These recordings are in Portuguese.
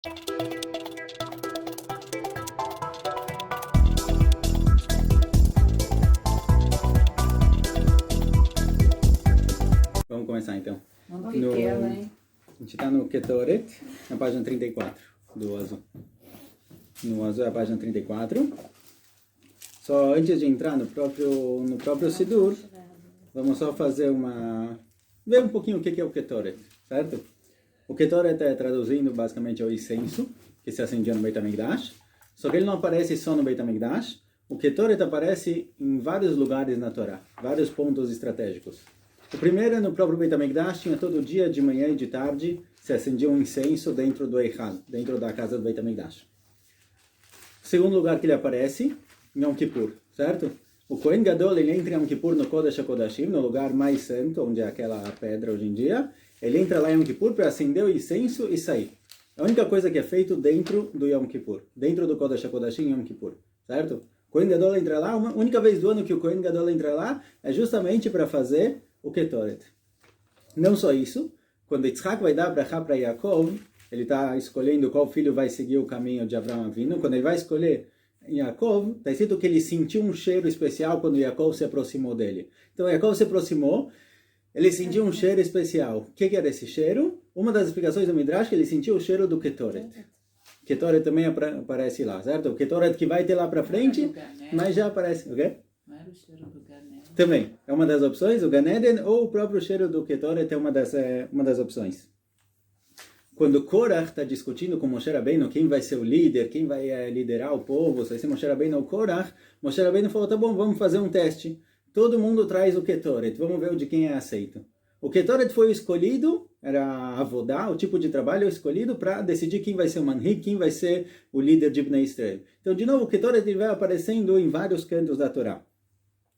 Vamos começar então. Muito pequeno, hein? A gente está no Ketoret, na página 34 do azul. No azul é a página 34. Só antes de entrar no próprio Sidur, vamos só fazer ver um pouquinho o que é o Ketoret, certo? O Ketoret é traduzindo basicamente o incenso que se acendia no Beit HaMikdash, só que ele não aparece só no Beit HaMikdash. O Ketoret aparece em vários lugares na Torá, vários pontos estratégicos. O primeiro é no próprio Beit HaMikdash, tinha todo dia, de manhã e de tarde, se acendia um incenso dentro do Eichal, dentro da casa do Beit HaMikdash. O segundo lugar que ele aparece, em Yom Kippur, certo? O Kohen Gadol, ele entra em Yom Kippur no Kodesh HaKodashim, no lugar mais santo, onde é aquela pedra hoje em dia. Ele entra lá em Yom Kippur para acender o incenso e sair. É a única coisa que é feito dentro do Yom Kippur, dentro do Kodesh HaKodashim em Yom Kippur, certo? O Kohen Gadol entra lá, a única vez do ano que o Kohen Gadol entra lá é justamente para fazer o Ketoret. Não só isso, quando Yitzhak vai dar brachá para Yaakov, ele está escolhendo qual filho vai seguir o caminho de Avraham Avinu. Quando ele vai escolher Yaakov, está escrito que ele sentiu um cheiro especial quando Yaakov se aproximou dele. Então Yaakov se aproximou, ele sentiu um cheiro especial. O que era esse cheiro? Uma das explicações do Midrash é que ele sentiu o cheiro do Ketoret. Ketoret também aparece lá, certo? O Ketoret que vai ter lá para frente, mas já aparece, ok? Não era o cheiro do Ganeden. Também, é uma das opções, o Ganeden ou o próprio cheiro do Ketoret é uma das opções. Quando Korach está discutindo com Moshe Rabbeinu quem vai ser o líder, quem vai liderar o povo, se vai ser Moshe Rabbeinu ou Korach, Moshe Rabbeinu falou, tá bom, vamos fazer um teste. Todo mundo traz o Ketoret, vamos ver o de quem é aceito. O Ketoret foi escolhido, era a Avodá, o tipo de trabalho escolhido para decidir quem vai ser o Manhig, quem vai ser o líder de Bnei Israel. Então, de novo, o Ketoret vai aparecendo em vários cantos da Torá.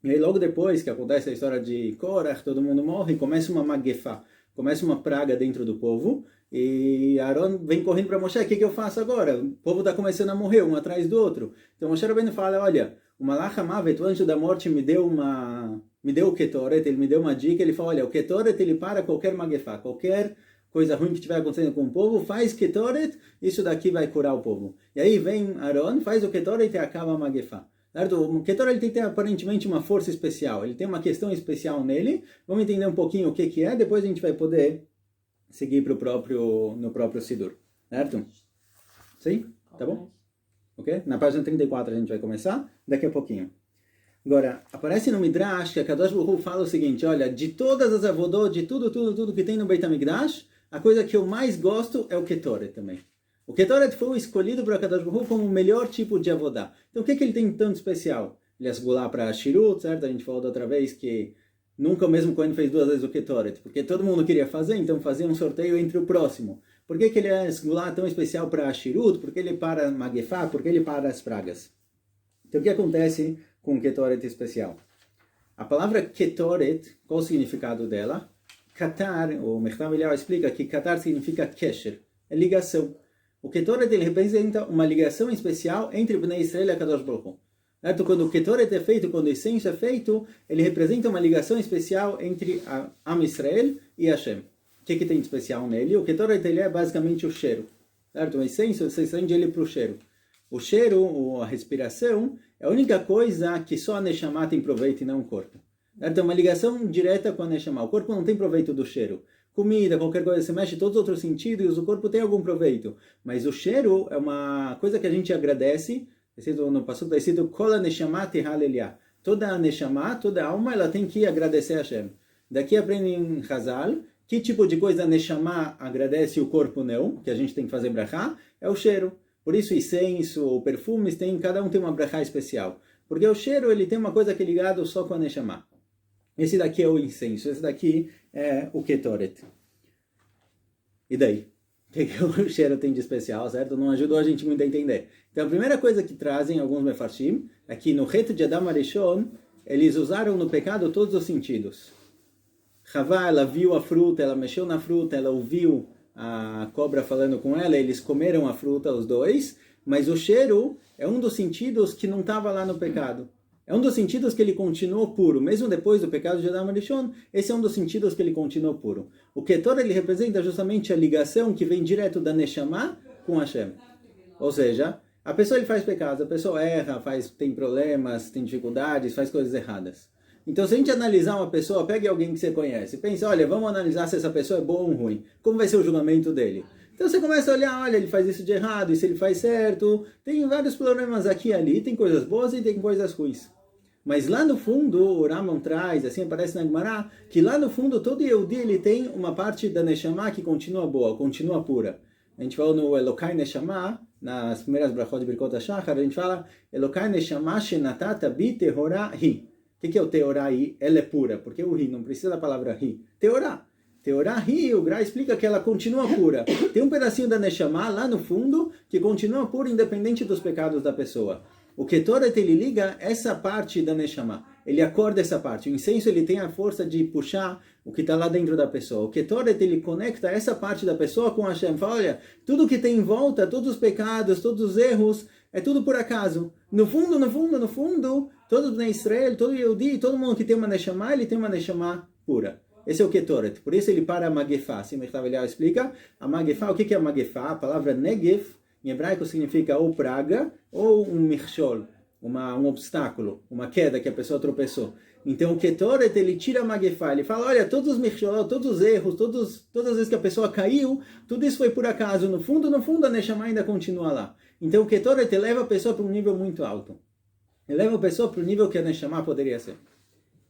E aí, logo depois que acontece a história de Korach, todo mundo morre, começa uma magefá, começa uma praga dentro do povo, e Aaron vem correndo para Moshe, o que eu faço agora? O povo está começando a morrer, um atrás do outro. Então Moshe Rabbeinu fala, olha, o Malach HaMavet, o anjo da morte, me deu o Ketoret, ele me deu uma dica, ele fala, olha, o Ketoret ele para qualquer magefá, qualquer coisa ruim que estiver acontecendo com o povo, faz Ketoret, isso daqui vai curar o povo. E aí vem Aaron, faz o Ketoret e acaba a magefá. O Ketoret ele tem que ter aparentemente uma força especial, ele tem uma questão especial nele, vamos entender um pouquinho o que é, depois a gente vai poder seguir no próprio Sidur, certo? Sim? Tá bom? Ok? Na página 34 a gente vai começar, daqui a pouquinho. Agora, aparece no Midrash que a Kadosh Baruch Hu fala o seguinte, olha, de todas as avodot, de tudo que tem no Beit HaMikdash, a coisa que eu mais gosto é o Ketoret também. O Ketoret foi escolhido para Kadosh Baruch Hu como o melhor tipo de avodá. Então o que ele tem tanto especial? Ele é esgulá para Shirut, certo? A gente falou da outra vez que nunca o mesmo Cohen fez 2 vezes o Ketoret, porque todo mundo queria fazer, então fazia um sorteio entre o próximo. Por que ele é esgulá tão especial para Shirut? Por que ele para Magefá? Por que ele para as pragas? Então o que acontece com o Ketoret especial? A palavra Ketoret, qual o significado dela? Katar, o Mechtav Eliyahu explica que Katar significa Kesher, é ligação. O Ketoret ele representa uma ligação especial entre Bnei Israel e a Kadosh Baruch Hu. Quando o Ketoret é feito, quando o incenso é feito, ele representa uma ligação especial entre a Am Israel e Hashem. O que tem de especial nele? O Ketoret ele é basicamente o cheiro. Certo? O incenso, você acende ele para o cheiro. O cheiro, ou a respiração, é a única coisa que só a Neshama tem proveito e não o corpo. Certo? É uma ligação direta com a Neshama. O corpo não tem proveito do cheiro. Comida, qualquer coisa, você mexe todos os outros sentidos, o corpo tem algum proveito. Mas o cheiro é uma coisa que a gente agradece. No passuco está escrito Kol Neshama Tehal Eliyah. Toda a Neshama, toda a alma, ela tem que agradecer a Hashem. Daqui aprende em Hazal que tipo de coisa a Neshama agradece e o corpo não, que a gente tem que fazer brachá, é o cheiro. Por isso incenso, perfumes, cada um tem uma brachá especial. Porque o cheiro ele tem uma coisa que é ligado só com a Neshama. Esse daqui é o incenso, esse daqui é o Ketoret. E daí? O que o cheiro tem de especial, certo? Não ajudou a gente muito a entender. Então a primeira coisa que trazem alguns mefarshim é que no reto de Adam Arishon, eles usaram no pecado todos os sentidos. Havá, ela viu a fruta, ela mexeu na fruta, ela ouviu a cobra falando com ela, eles comeram a fruta, os dois, mas o cheiro é um dos sentidos que não estava lá no pecado. É um dos sentidos que ele continuou puro, mesmo depois do pecado de Adam Arishon, esse é um dos sentidos que ele continuou puro. O Ketor, ele representa justamente a ligação que vem direto da Neshama com Hashem. Ou seja, a pessoa ele faz pecados, a pessoa erra, tem problemas, tem dificuldades, faz coisas erradas. Então, se a gente analisar uma pessoa, pegue alguém que você conhece, pense, olha, vamos analisar se essa pessoa é boa ou ruim. Como vai ser o julgamento dele? Então, você começa a olhar, olha, ele faz isso de errado, isso ele faz certo. Tem vários problemas aqui e ali, tem coisas boas e tem coisas ruins. Mas lá no fundo, o Rambam traz, assim aparece na Gemara, que lá no fundo, todo Yehudi, ele tem uma parte da Neshama que continua boa, continua pura. A gente falou no Elokai Neshama, nas primeiras brachot de Birkot HaShachar, a gente fala, Elokai Neshama shenatata bi tehora hi. O que é o Teorá hi? Ela é pura, porque o hi não precisa da palavra hi. Teorá. Teorá hi, o Gra explica que ela continua pura. Tem um pedacinho da Neshama lá no fundo que continua pura independente dos pecados da pessoa. O Ketoret, ele liga essa parte da Neshama. Ele acorda essa parte. O incenso, ele tem a força de puxar o que está lá dentro da pessoa. O Ketoret, ele conecta essa parte da pessoa com Hashem. Fala, olha, tudo que tem em volta, todos os pecados, todos os erros, é tudo por acaso. No fundo, todo Bnei Israel, todo Yehudi, todo mundo que tem uma Neshama, ele tem uma Neshama pura. Esse é o Ketoret. Por isso ele para a Magefá. Assim o Mechav Eliyahu explica. A Magefá, o que é a Magefá? A palavra Negev, em hebraico, significa ou praga, ou um michshol, um obstáculo, uma queda que a pessoa tropeçou. Então o Ketoret, ele tira a Magefá. Ele fala, olha, todos os michshol, todos os erros, todas as vezes que a pessoa caiu, tudo isso foi por acaso. No fundo, a Neshama ainda continua lá. Então o Ketoret leva a pessoa para um nível muito alto. Ele leva a pessoa para o nível que a Neshama poderia ser.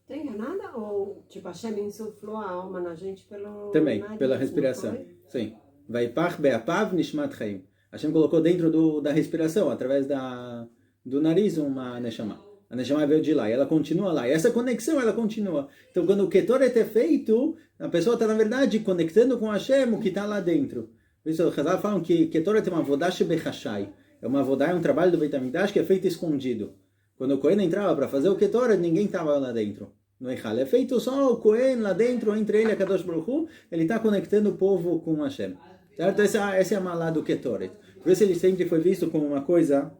Tem nada? Ou, tipo, Hashem insuflou a alma na gente pelo também, nariz, pela respiração. Sim. Vaipach be'apav nishmat chaim. Hashem colocou dentro da respiração, através do nariz, uma Neshama. A Neshama veio de lá e ela continua lá. E essa conexão, ela continua. Então, quando o Ketoret é feito, a pessoa está, na verdade, conectando com Hashem, o que está lá dentro. Por isso, os Chazal falam que Ketoret é uma avodah shebechashai. É uma avodah, é um trabalho do Beit HaMikdash que é feito escondido. Quando o Cohen entrava para fazer o Ketoret, ninguém estava lá dentro. No Eichal. É feito só o Cohen lá dentro, entre ele e a Kadosh Baruch Hu, ele está conectando o povo com Hashem. Certo? Essa é a malá do Ketoret. Por isso ele sempre foi visto como uma coisa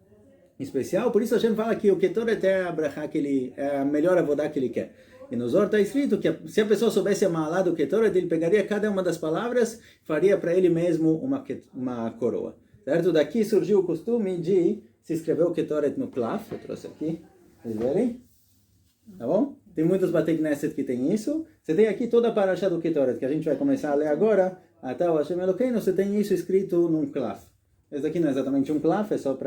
especial. Por isso Hashem fala que o Ketoret é a brachá que é a melhor avodá que ele quer. E no Zohar está escrito que se a pessoa soubesse a malá do Ketoret, ele pegaria cada uma das palavras e faria para ele mesmo uma coroa. Certo? Daqui surgiu o costume de se escrever o Ketoret no Klaf. Eu trouxe aqui. Vocês verem? Tá bom? Tem muitos Batei Knesset que tem isso. Você tem aqui toda a parasha do Ketoret, que a gente vai começar a ler agora. Até o Hashem Elokeinu, você tem isso escrito num klaf. Esse aqui não é exatamente um klaf, é só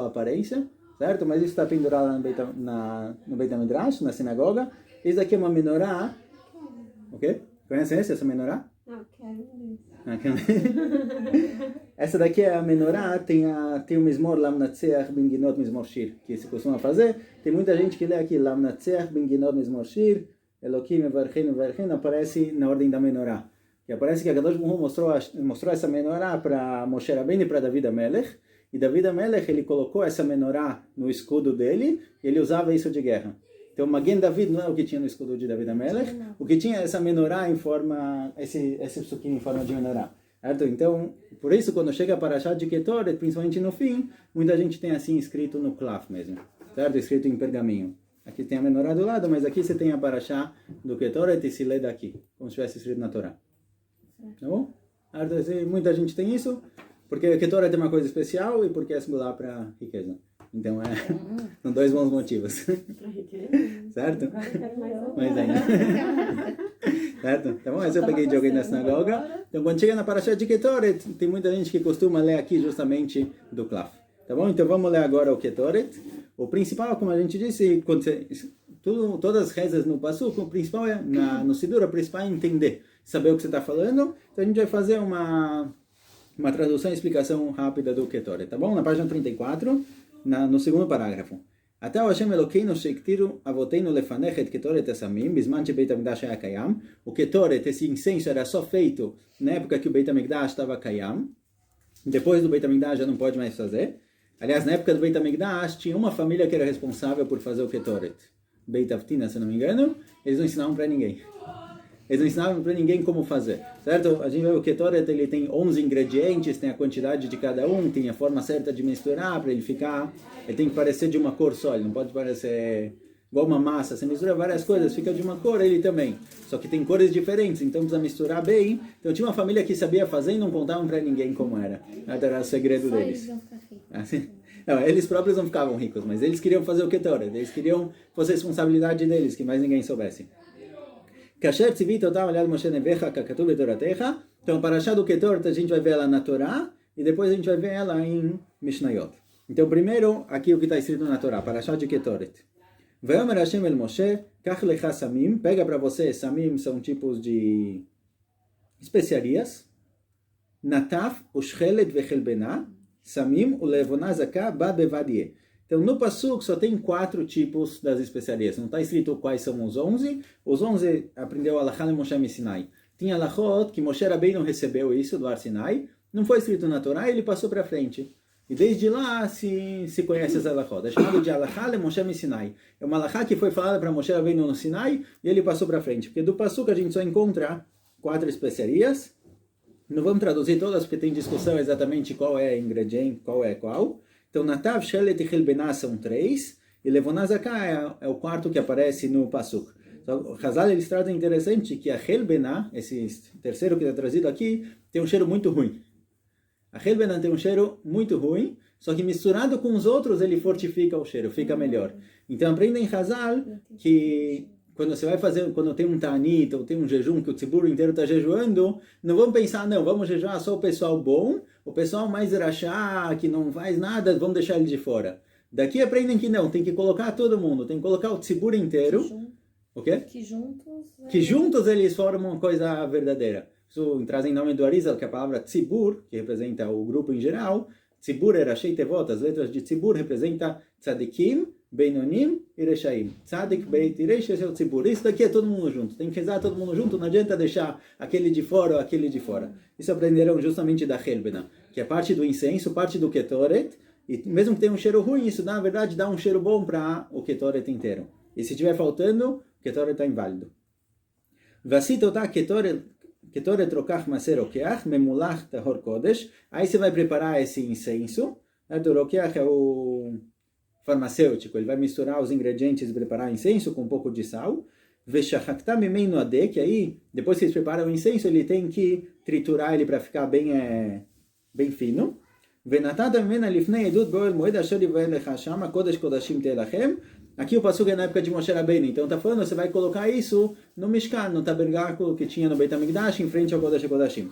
a aparência, certo? Mas isso está pendurado no Beit HaMidrash, na sinagoga. Esse daqui é uma menorá. Ok? Conhece essa menorá? Não, quero isso. Essa daqui é a menorá, tem o Mizmor Lamnatseach Ben Ginot Mizmor Shir, que se costuma fazer. Tem muita gente que lê aqui Lamnatseach Ben Ginot Mizmor Shir, Elokim Evarchen, aparece na ordem da menorá. Que aparece que a Kadosh Baruch Hu mostrou essa menorá para Moshe Rabbeinu e para David HaMelech. E David HaMelech, ele colocou essa menorá no escudo dele e ele usava isso de guerra. Então, Magen David não é o que tinha no escudo de David HaMelech. O que tinha é essa menorá em forma, esse psukim em forma de menorá. Certo? Então, por isso, quando chega a parashat de Ketoret, principalmente no fim, muita gente tem assim escrito no klaf mesmo. Certo? Escrito em pergaminho. Aqui tem a menorá do lado, mas aqui você tem a parashat do Ketoret e se lê daqui, como se tivesse escrito na Torá. Tá bom? Muita gente tem isso, porque o Ketoret é uma coisa especial e porque é singular para riqueza. Então, são dois bons motivos. Certo? Mas ainda. Certo? Tá bom? Esse eu peguei de alguém na sinagoga. Então, quando chega na parashat de Ketoret, tem muita gente que costuma ler aqui justamente do klaf. Tá bom? Então, vamos ler agora o Ketoret. O principal, como a gente disse, todas as rezas no Pasuk, o principal é, no Sidur, o principal é entender, saber o que você está falando. Então, a gente vai fazer uma tradução e explicação rápida do Ketoret. Tá bom? Na página 34. No segundo parágrafo. Até o Hashem Elokeinu sheiktiru avoteinu lefanech et Ketoret esamim, bisman she Beit HaMikdash היה קיים. O Ketoret, esse incenso, era só feito na época que o Beit HaMikdash estava קיים. Depois do Beit HaMikdash já não pode mais fazer. Aliás, na época do Beit HaMikdash tinha uma família que era responsável por fazer o Ketoret. Beit Avtina, se não me engano, eles não ensinavam para ninguém. Eles não ensinavam para ninguém como fazer, certo? A gente vê o Ketoret, ele tem 11 ingredientes, tem a quantidade de cada um, tem a forma certa de misturar para ele ficar... Ele tem que parecer de uma cor só, ele não pode parecer igual uma massa, você mistura várias coisas, fica de uma cor, ele também. Só que tem cores diferentes, então precisa misturar bem. Então tinha uma família que sabia fazer e não contavam para ninguém como era. Era o segredo deles. Assim, não, eles próprios não ficavam ricos, mas eles queriam fazer o Ketoret. Eles queriam que fosse responsabilidade deles, que mais ninguém soubesse. Kasher tzivit otam aliad Moshe nevecha kakatuv betoratecha. Então a parashá do Ketoret a gente vai ver ela na Torá e depois a gente vai ver ela em Mishnayot. Então primeiro, aqui o que está escrito na Torá, parashá de Ketoret. Vayomer Hashem el Moshe, kach lecha samim, pega para você, samim são tipos de especiarias, nataf, ushchelet vechelbena, samim, ulevona zaká, ba bevadie. Então no Pasuk só tem 4 tipos das especiarias, não está escrito quais são os 11, os 11 aprendeu Alachá le Moshe Sinai. Tinha Alachot que Moshe Rabbeinu recebeu isso do Ar Sinai, não foi escrito na Torá e ele passou para frente. E desde lá se conhece as alachot. É chamado de alachá le Moshe Sinai. É uma alachá que foi falada para Moshe Rabbeinu no Sinai e ele passou para frente. Porque do Pasuk a gente só encontra 4 especiarias. Não vamos traduzir todas porque tem discussão exatamente qual é ingrediente, qual é qual. Então, Natav, Shelet e Hilbenah são 3. E Levonazaká é o quarto que aparece no Pasuk. Então, o Hazal eles trazem interessante que a Hilbenah, esse terceiro que está trazido aqui, tem um cheiro muito ruim. A Helbenan tem um cheiro muito ruim, só que misturado com os outros ele fortifica o cheiro, fica melhor. Então aprendem em Hazal que quando você vai fazer, quando tem um ta'anit ou tem um jejum que o tzibur inteiro está jejuando, não vamos pensar, não, vamos jejuar só o pessoal bom, o pessoal mais rachá, que não faz nada, vamos deixar ele de fora. Daqui aprendem que não, tem que colocar todo mundo, tem que colocar o tzibur inteiro. O quê? Que juntos eles formam uma coisa verdadeira. Isso trazem nome do Arizal, que é a palavra tzibur, que representa o grupo em geral. Tzibur era sheitevot, as letras de tzibur representa tzadikim, beinonim e reshaim. Tzadik, beit e reish, esse é o tzibur. Isso daqui é todo mundo junto. Tem que rezar todo mundo junto, não adianta deixar aquele de fora ou aquele de fora. Isso aprenderam justamente da Helbena, que é parte do incenso, parte do Ketoret, e mesmo que tenha um cheiro ruim, isso na verdade dá um cheiro bom para o Ketoret inteiro. E se estiver faltando, o Ketoret está inválido. Vasitotá Ketoret Rokach Maser Rokeach Memulach Tahor Kodesh. Aí você vai preparar esse incenso. O Rokeach é o farmacêutico. Ele vai misturar os ingredientes e preparar incenso com um pouco de sal. Veshachakta Memeinu Ade, que aí, depois que eles preparam o incenso, ele tem que triturar ele para ficar bem fino. Venatata Memena Lifnei Edut Boel Moed Asher Yivael Lecha Shama Kodesh Kodashim Telachem. Aqui o Pasuk é na época de Moshe Rabbeinu, então está falando, você vai colocar isso no Mishkan, no tabernáculo que tinha no Beit HaMikdash, em frente ao Kodesh HaKodashim.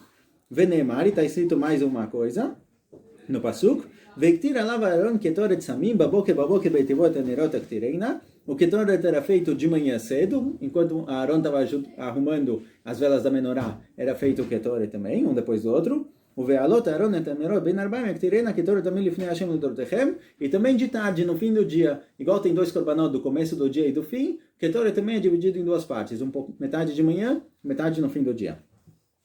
Venemari, está escrito mais uma coisa, no Pasuk, Vektir alav Aaron ketoret samim, baboker beitivot anerot aktireina. O ketoret era feito de manhã cedo, enquanto Aaron estava arrumando as velas da menorá, era feito o ketoret também, um depois do outro. E também de tarde, no fim do dia, igual tem 2 korbanot do começo do dia e do fim, Ketoret também é dividido em 2 partes, metade de manhã, metade no fim do dia.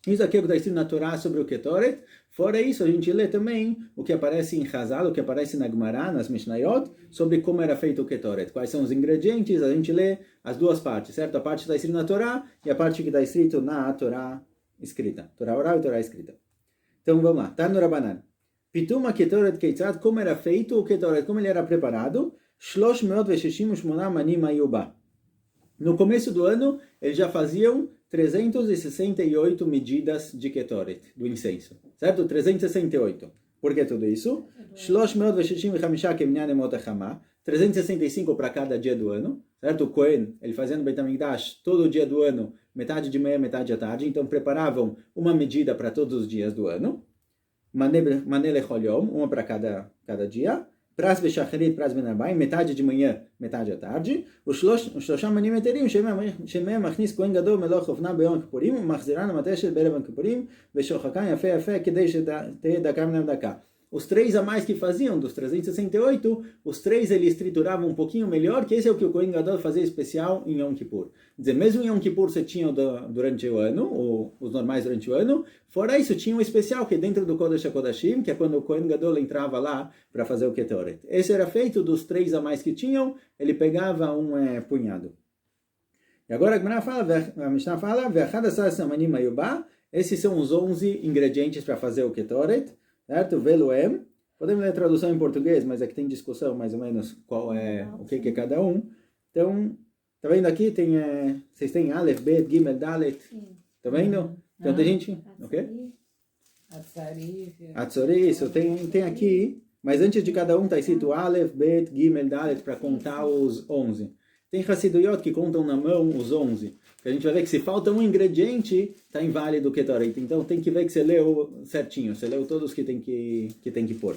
Isso aqui é o que está escrito na Torá sobre o Ketoret. Fora isso, a gente lê também o que aparece em Hazal, o que aparece na Gemara, nas Mishnayot, sobre como era feito o Ketoret. Quais são os ingredientes, a gente lê as 2 partes, certo? A parte que está escrita na Torá e a parte que está escrita na Torá escrita. Torá oral e Torá escrita. Então vamos lá, tá no Rabanan. Pituma Ketoret Keitzad, como era feito o Ketoret, como ele era preparado. 368 manim ayubá. No começo do ano, eles já faziam 368 medidas de Ketoret, do incenso. Certo? 368. Por que tudo isso? 365 para cada dia do ano. Certo? O Cohen, ele fazia no Beit HaMikdash todo dia do ano, metade de manhã, metade à tarde. Então preparavam uma medida para todos os dias do ano. Mané lechol, uma para cada dia. Pras bechacharit, pras benarbaim, metade de manhã, metade à tarde. Os shlosham manim eterim, shemem machnis kohen gadol meloch ofna beyom kippurim, machziran mateshet berev kippurim, veshochakan yafe yafe, kedei shete dakar nem dakar. Os 3 a mais que faziam, dos 368, os 3 eles trituravam um pouquinho melhor, que esse é o que o Kohen Gadol fazia especial em Yom Kippur. Quer dizer, mesmo em Yom Kippur você tinha durante o ano, ou os normais durante o ano, fora isso tinha um especial que é dentro do Kodesh HaKodashim, que é quando o Kohen Gadol entrava lá para fazer o Ketoret. Esse era feito dos 3 a mais que tinham, ele pegava um punhado. E agora a Mishnah fala, esses são os 11 ingredientes para fazer o Ketoret. Certo? Veluem. Podemos ler a tradução em português, mas aqui tem discussão mais ou menos qual é, o que é cada um. Então, tá vendo aqui? Tem, vocês têm Aleph, Bet, Gimel, Dalet. Tá vendo? Então tem gente... O quê? Atzori, isso. Tem aqui... Mas antes de cada um está escrito Aleph, Bet, Gimel, Dalet para contar os 11. Tem Hassiduyot que contam na mão os 11. A gente vai ver que se falta um ingrediente, está inválido o Ketoret. Então tem que ver que você leu certinho. Você leu todos que tem que pôr.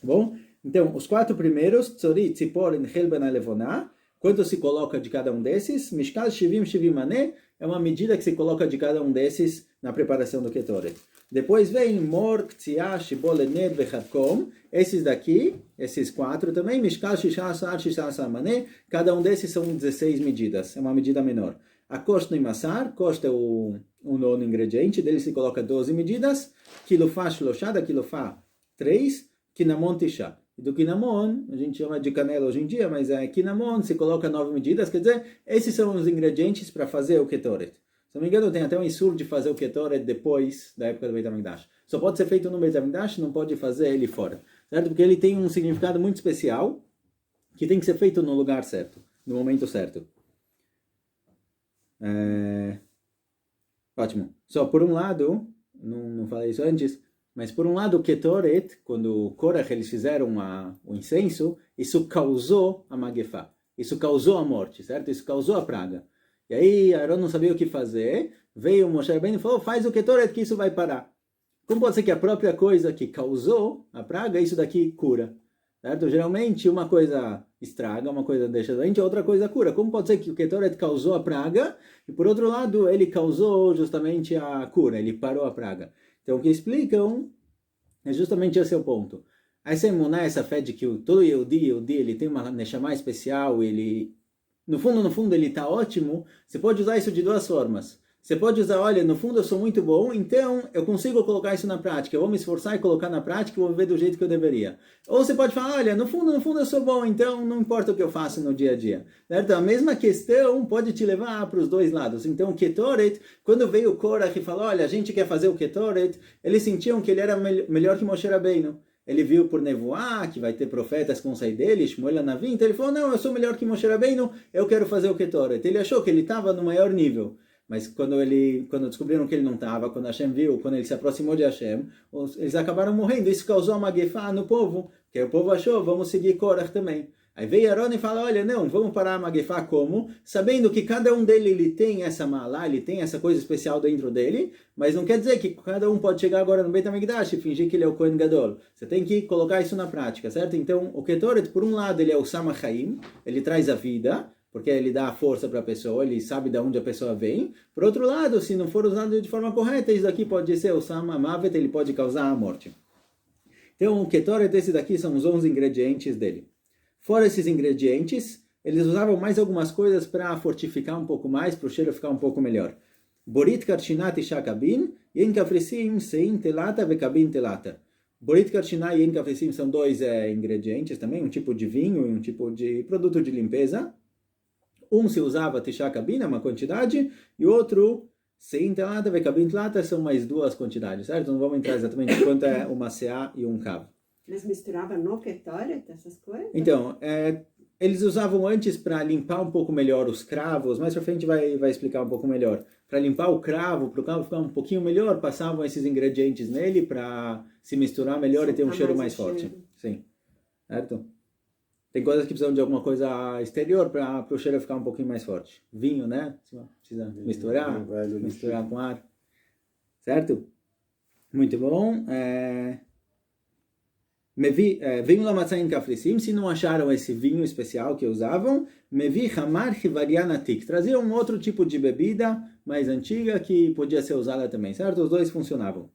Bom? Então, os 4 primeiros, Tzori, Tzipor, Enchel, Ben, Alevoná. Quanto se coloca de cada um desses? Mishkal, Shivim, Shivim, Mané. É uma medida que se coloca de cada um desses na preparação do Ketoret. Depois vem Mor, Ktsiah, Shibol, Ener, Vechadkom. Esses daqui, esses 4 também. Mishkal, Shishasar, Shishasar, Mané. Cada um desses são 16 medidas. É uma medida menor. A Kosh no Imassar. Kosh é o 9º ingrediente. Dele se coloca 12 medidas. Kilufá, Shloshá. Kilufá, 3. Kinamon, Tishá. E do Kinamon, a gente chama de canela hoje em dia, mas Kinamon se coloca 9 medidas. Quer dizer, esses são os ingredientes para fazer o Ketoret. Se não me engano, tem até um insur de fazer o Ketoret depois da época do Beit HaMikdash. Só pode ser feito no Beit HaMikdash, não pode fazer ele fora. Certo? Porque ele tem um significado muito especial, que tem que ser feito no lugar certo, no momento certo. Ótimo. Só por um lado, não falei isso antes, mas por um lado o Ketoret, quando Korach eles fizeram o incenso, isso causou a Magefá. Isso causou a morte, certo? Isso causou a praga. E aí Aaron não sabia o que fazer, veio Moshe Rabbeinu e falou, faz o Ketoret que isso vai parar. Como pode ser que a própria coisa que causou a praga, isso daqui cura? Certo? Geralmente uma coisa estraga, uma coisa deixa doente, outra coisa cura. Como pode ser que o Ketoret causou a praga e por outro lado ele causou justamente a cura, ele parou a praga? Então o que explicam é justamente esse é o ponto. Essa emuná, essa fé de que todo Yehudi ele tem uma neshama especial, ele... No fundo ele está ótimo, você pode usar isso de 2 formas. Você pode usar, olha, no fundo eu sou muito bom, então eu consigo colocar isso na prática, eu vou me esforçar e colocar na prática e vou viver do jeito que eu deveria. Ou você pode falar, olha, no fundo eu sou bom, então não importa o que eu faço no dia a dia. Certo? A mesma questão pode te levar para os 2 lados. Então o Ketoret, quando veio o Korach e falou, olha, a gente quer fazer o Ketoret, eles sentiam que ele era melhor que Moshe Rabbeinu. Ele viu por nevoar que vai ter profetas que vão sair dele, Shmuel Hanavi, então ele falou, não, eu sou melhor que Moshe Rabbeinu, eu quero fazer o Ketoret. Ele achou que ele estava no maior nível. Mas quando descobriram que ele não estava, quando Hashem viu, quando ele se aproximou de Hashem, eles acabaram morrendo. Isso causou uma guefá no povo, que o povo achou, vamos seguir Korach também. Aí veio Aaron e fala, olha, não, vamos parar a Magefá como? Sabendo que cada um dele ele tem essa malá, ele tem essa coisa especial dentro dele, mas não quer dizer que cada um pode chegar agora no Beit HaMikdash e fingir que ele é o Kohen Gadol. Você tem que colocar isso na prática, certo? Então, o Ketoret, por um lado, ele é o Samachaim, ele traz a vida, porque ele dá a força para a pessoa, ele sabe de onde a pessoa vem. Por outro lado, se não for usado de forma correta, isso daqui pode ser o Samamavet, ele pode causar a morte. Então, o Ketoret, esse daqui são os 11 ingredientes dele. Fora esses ingredientes, eles usavam mais algumas coisas para fortificar um pouco mais, para o cheiro ficar um pouco melhor. Borit karchinat isha kabin, yen kafresim sein telata vekabin telata. Borit karchinat e yen kafresim são 2 ingredientes também, um tipo de vinho e um tipo de produto de limpeza. Um se usava tisha kabin, uma quantidade, e outro sein telata vekabin telata são mais 2 quantidades, certo? Não vamos entrar exatamente quanto é uma seá e um kav. Mas misturava no Ketoret essas coisas? Então, eles usavam antes para limpar um pouco melhor os cravos, mais pra frente vai explicar um pouco melhor. Para limpar o cravo, para o cravo ficar um pouquinho melhor, passavam esses ingredientes nele para se misturar melhor e ter um cheiro mais forte. Sim, certo? Tem coisas que precisam de alguma coisa exterior para o cheiro ficar um pouquinho mais forte. Vinho, né? Precisa misturar com ar. Certo? Muito bom. Vinho lamatzain kafrissim, se não acharam esse vinho especial que usavam, mevi hamar hivarianatik, trazia um outro tipo de bebida mais antiga que podia ser usada também, certo? Os 2 funcionavam.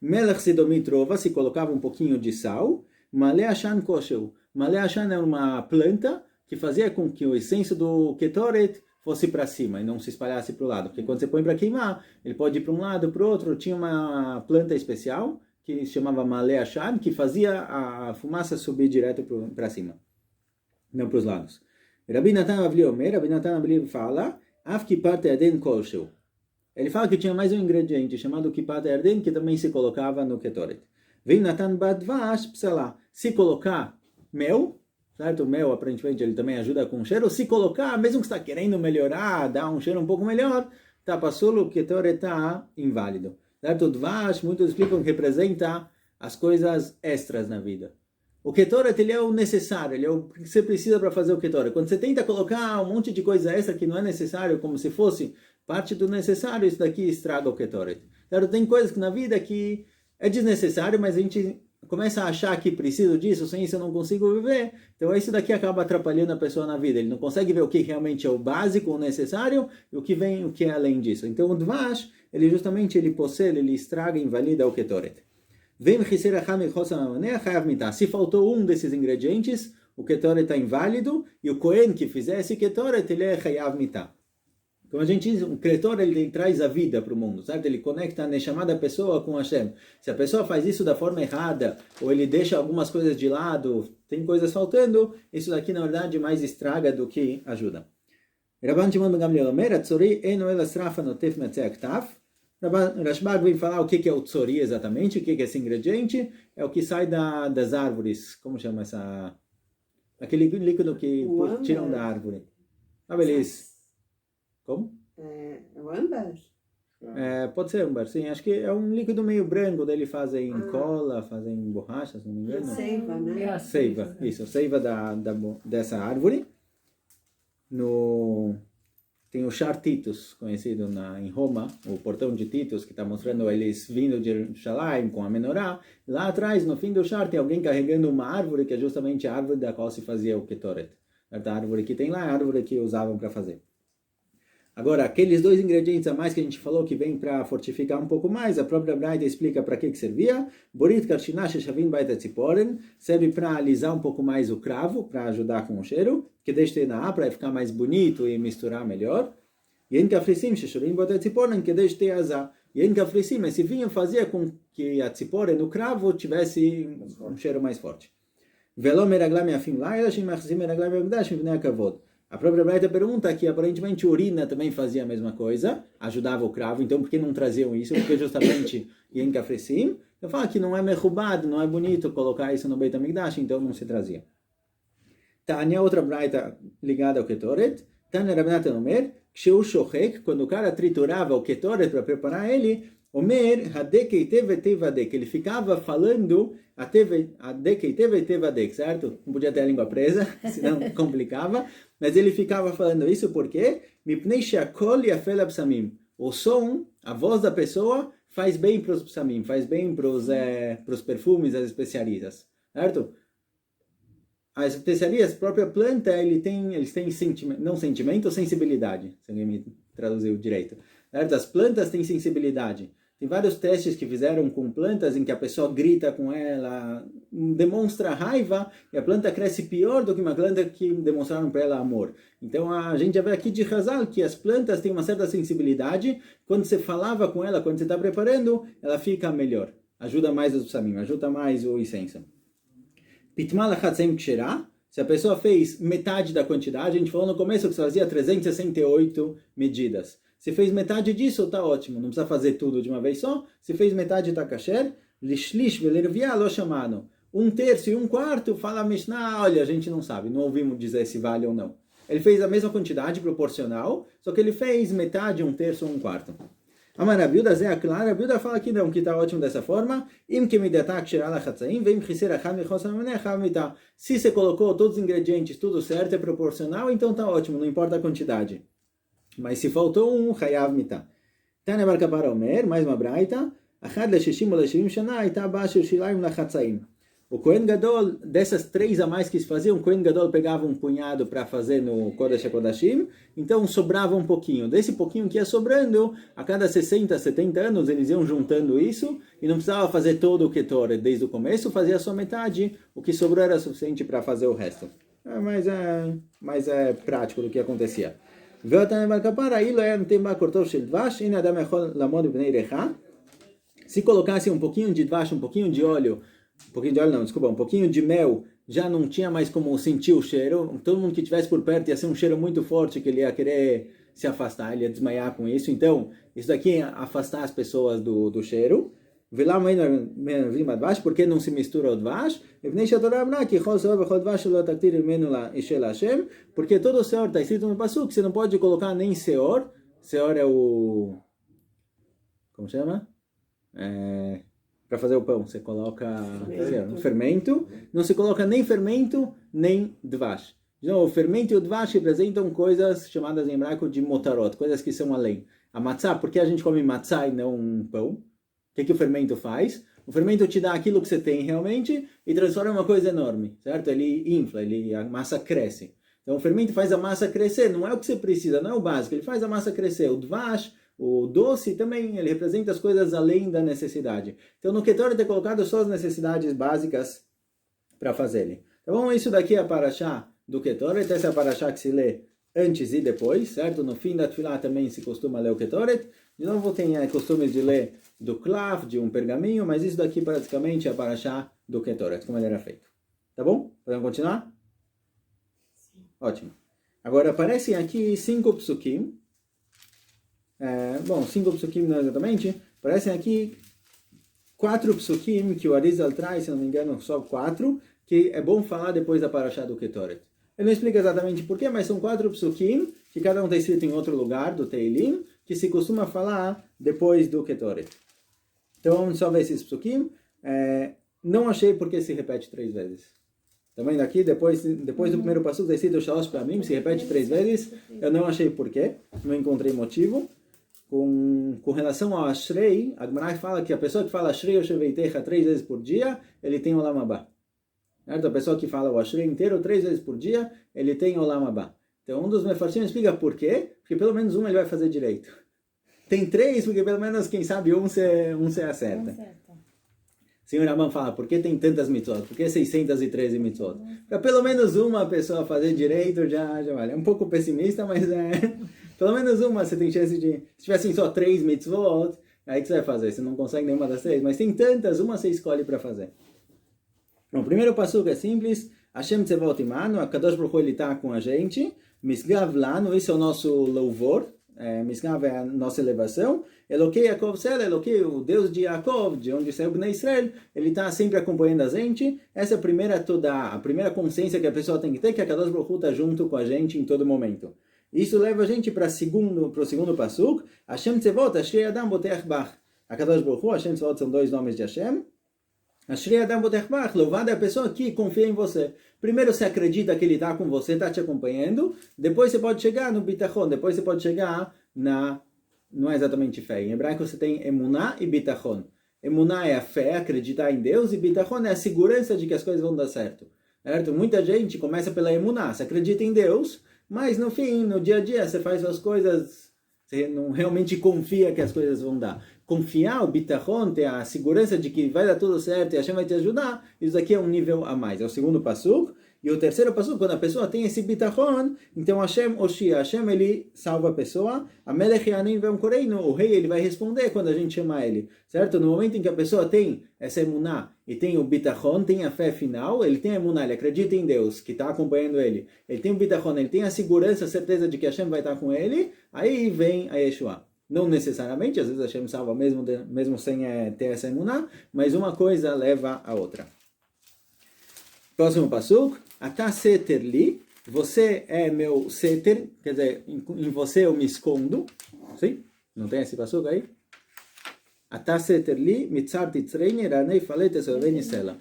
Melech sedomitrova, se colocava um pouquinho de sal, malé ashan kosheu. Malé ashan é uma planta que fazia com que o essêncio do Ketoret fosse para cima e não se espalhasse para o lado, porque quando você põe para queimar, ele pode ir para um lado, para o outro. Tinha uma planta especial que se chamava Malé Ashan, que fazia a fumaça subir direto para cima, não para os lados. Rabi Natan Avli Omer, Rabi Natan Avli fala, Af Kipat Erden Kolsheu. Ele fala que tinha mais um ingrediente chamado Kipat Erden, que também se colocava no Ketoret. Vem Natan Badvash Psalá. Se colocar mel, certo? O mel, aparentemente, ele também ajuda com o cheiro. Se colocar, mesmo que está querendo melhorar, dar um cheiro um pouco melhor, tá passou o ketoret está inválido. Certo? O dvash, muitos explicam que representa as coisas extras na vida. O ketoret, ele é o necessário, ele é o que você precisa para fazer o ketoret. Quando você tenta colocar um monte de coisa extra que não é necessário, como se fosse parte do necessário, isso daqui estraga o ketoret. Certo? Tem coisas que na vida que é desnecessário, mas a gente começa a achar que preciso disso, sem isso eu não consigo viver. Então isso daqui acaba atrapalhando a pessoa na vida. Ele não consegue ver o que realmente é o básico, o necessário, e o que vem, o que é além disso. Então o dvash, ele justamente ele possui, ele estraga, invalida o ketoret. Se faltou um desses ingredientes, o ketoret está inválido, e o Kohen que fizer esse ketoret, ele é chayav mitah. Como a gente diz, o Kretor, ele traz a vida para o mundo, certo? Ele conecta a Neshama da pessoa com Hashem. Se a pessoa faz isso da forma errada, ou ele deixa algumas coisas de lado, tem coisas faltando, isso daqui, na verdade, mais estraga do que ajuda. Rabban Shimon ben Gamliel Omer, Atzori eno el asrafa notef metzeh aktaf. Rashbag vem falar o que é o tzori exatamente, o que é esse ingrediente, é o que sai das árvores, como chama essa... aquele líquido que tiram da árvore. Sabe, eles... Como? O âmbar? Pode ser âmbar, sim. Acho que é um líquido meio branco, daí fazem cola, fazem borracha, se não me engano. Seiva, né? Seiva, isso. Seiva dessa árvore. Tem o Shar Titus, conhecido em Roma, o portão de Titus, que está mostrando eles vindo de Jerusalém com a menorá. Lá atrás, no fim do Shar, tem alguém carregando uma árvore, que é justamente a árvore da qual se fazia o ketoret. A árvore que tem lá é a árvore que usavam para fazer. Agora, aqueles dois ingredientes a mais que a gente falou que vem para fortificar um pouco mais, a própria Braita explica para que servia. Borit karshinash shavin baita tziporen, serve para alisar um pouco mais o cravo, para ajudar com o cheiro, que deixa na para ficar mais bonito e misturar melhor. Yen kafrisim sheshurim baita tziporen, que deixa azar. Yen kafrisim, esse vinho fazia com que a tziporen, o cravo, tivesse um cheiro mais forte. Velo meraglam yafim laila, shim machzim meraglam yagdash mivnei akavod. A própria Braita pergunta que aparentemente urina também fazia a mesma coisa, ajudava o cravo, então por que não traziam isso? Porque justamente em Kafresim, eu falo que não é merubado, não é bonito colocar isso no Beit HaMikdash, então não se trazia. Tânia, outra Braita ligada ao Ketoret, Tânia Rabbanatan Omer, Kshu Shochek, quando o cara triturava o Ketoret para preparar ele, Omer, Hadek Tevadek, ele ficava falando Hadek Tevadek, certo? Não podia ter a língua presa, senão complicava. Mas ele ficava falando isso porque o som, a voz da pessoa, faz bem para os psamim, faz bem para os perfumes, as especiarias, certo? As especiarias, a própria planta, eles têm sentimento, não sentimento, sensibilidade, se alguém me traduziu direito, certo? As plantas têm sensibilidade. Tem vários testes que fizeram com plantas em que a pessoa grita com ela, demonstra raiva, e a planta cresce pior do que uma planta que demonstraram para ela amor. Então a gente já vê aqui de Hazal que as plantas têm uma certa sensibilidade. Quando você falava com ela, quando você está preparando, ela fica melhor. Ajuda mais os psamim, ajuda mais o incenso. Pitmal hatzem ksherá. Se a pessoa fez metade da quantidade, a gente falou no começo que você fazia 368 medidas. Se fez metade disso, está ótimo. Não precisa fazer tudo de uma vez só. Se fez metade, está kasher. Lishlish velervia lo chamano. 1/3 e 1/4, fala a Mishnah, olha, a gente não sabe, não ouvimos dizer se vale ou não. Ele fez a mesma quantidade proporcional, só que ele fez metade, 1/3 ou 1/4. A Marabilda Zé Clara, a Bilda fala que não, que está ótimo dessa forma. Se você colocou todos os ingredientes, tudo certo, é proporcional, então está ótimo, não importa a quantidade. Mas se faltou um, chayav mitah. Tânia Bar Kapara Omer, mais uma braita. Achad leshishim ou leshivim shana, ita abaixo shilaim lachatzaim. O Kohen Gadol, dessas 3 a mais que se faziam, o Kohen Gadol pegava um punhado para fazer no Kodesh HaKodashim, então sobrava um pouquinho. Desse pouquinho que ia sobrando, a cada 60, 70 anos, eles iam juntando isso, e não precisava fazer todo o Ketoret desde o começo, fazia só metade, o que sobrou era suficiente para fazer o resto. Mas é prático do que acontecia. Se colocasse um pouquinho de dvash, um pouquinho de óleo um pouquinho de mel, já não tinha mais como sentir o cheiro. Todo mundo que estivesse por perto ia ser um cheiro muito forte que ele ia querer se afastar, ele ia desmaiar com isso. Então, isso daqui ia afastar as pessoas do cheiro. Por que não se mistura o dvash? Porque todo seor está escrito no pasuk, você não pode colocar nem seor. Seor é o... Como chama? Para fazer o pão, você coloca fermento. Não se coloca nem fermento, nem dvash. Então, o fermento e o dvash representam coisas chamadas em hebraico de motarot, coisas que são além. A matzá, por que a gente come matzá e não um pão? O que o fermento faz? O fermento te dá aquilo que você tem realmente e transforma em uma coisa enorme, certo? Ele infla, a massa cresce. Então, o fermento faz a massa crescer, não é o que você precisa, não é o básico, ele faz a massa crescer. O dvash, o doce também, ele representa as coisas além da necessidade. Então, no Ketoret é colocado só as necessidades básicas para fazer ele. Então, isso daqui é a paraxá do Ketoret, essa é a paraxá que se lê antes e depois, certo? No fim da Tefilá também se costuma ler o Ketoret. De novo tem costume de ler do Klav, de um pergaminho, mas isso daqui praticamente é a paraxá do Ketoret, como ele era feito. Tá bom? Podemos continuar? Sim. Ótimo. Agora aparecem aqui 5 psukim. 5 psukim não exatamente. Aparecem aqui 4 psukim que o Arizal traz, se não me engano, só 4, que é bom falar depois da paraxá do Ketoret. Ele não explica exatamente porquê, mas são 4 psukim, que cada um está escrito em outro lugar do Teilim, que se costuma falar depois do Ketoret. Então vamos só ver esses psukim. Não achei porque se repete 3 vezes. Também daqui, depois do primeiro passuco, está escrito Shalosh Pamim, se repete 3 vezes. Eu não achei porquê, não encontrei motivo. Com relação ao Ashrei, a Gemara fala que a pessoa que fala Ashrei Osheveitecha 3 vezes por dia, ele tem Olam Haba. A pessoa que fala o Ashrei inteiro 3 vezes por dia, ele tem Olam Haba. Então, um dos mefarshim explica por quê, porque pelo menos um ele vai fazer direito. Tem 3, porque pelo menos, quem sabe, um você acerta. Senhor Raman fala, por que tem tantas mitzvot? Por que 613 mitzvot? Para pelo menos uma pessoa fazer direito, já vale. É um pouco pessimista, mas pelo menos uma você tem chance de... Se tivessem só 3 mitzvot, aí que você vai fazer? Você não consegue nenhuma das 3, mas tem tantas, uma você escolhe para fazer. Bom, o primeiro passuco é simples. Hashem Tzevot Imanu, a Kadosh Baruch Hu, ele está com a gente. Misgav Lanu, esse é o nosso louvor. Misgav é a nossa elevação. Elokei Yaakov Sela, Elokei, o Deus de Yaakov, de onde saiu Bnei Israel, ele está sempre acompanhando a gente. Essa é a primeira consciência que a pessoa tem que ter, que a Kadosh Baruch Hu está junto com a gente em todo momento. Isso leva a gente para o segundo pasuk. Hashem Tzevot, Ashrei Adam Boteach Bach. A Kadosh Baruch Hu, Hashem Tzevot são 2 nomes de Hashem. Ashrei Adam Boteach Bach, louvada é a pessoa que confia em você. Primeiro você acredita que ele está com você, está te acompanhando. Depois você pode chegar no bitachon, depois você pode chegar não é exatamente fé. Em hebraico você tem emuná e bitachon. Emuná é a fé, acreditar em Deus, e bitachon é a segurança de que as coisas vão dar certo. Certo? Muita gente começa pela emuná, você acredita em Deus, mas no fim, no dia a dia, você faz suas coisas, você não realmente confia que as coisas vão dar. Confiar, o bitachon, ter a segurança de que vai dar tudo certo e Hashem vai te ajudar, isso aqui é um nível a mais. É o segundo passuco. E o terceiro passuco, quando a pessoa tem esse bitachon, então Hashem Oshia, Hashem ele salva a pessoa, a Melech Yanim Ve'om Koreinu, o rei ele vai responder quando a gente chama ele, certo? No momento em que a pessoa tem essa emuná e tem o bitachon, tem a fé final, ele tem a emuná, ele acredita em Deus, que está acompanhando ele, ele tem o bitachon, ele tem a segurança, a certeza de que Hashem vai estar com ele, aí vem a Yeshua. Não necessariamente, às vezes Hashem salva mesmo sem ter essa emuná, mas uma coisa leva a outra. Próximo passuco. Atá seter li, você é meu seter, quer dizer, em você eu me escondo. Sim? Não tem esse passuco aí? Atá seter li, mitzar titzreini, ranei falete sorveni sela.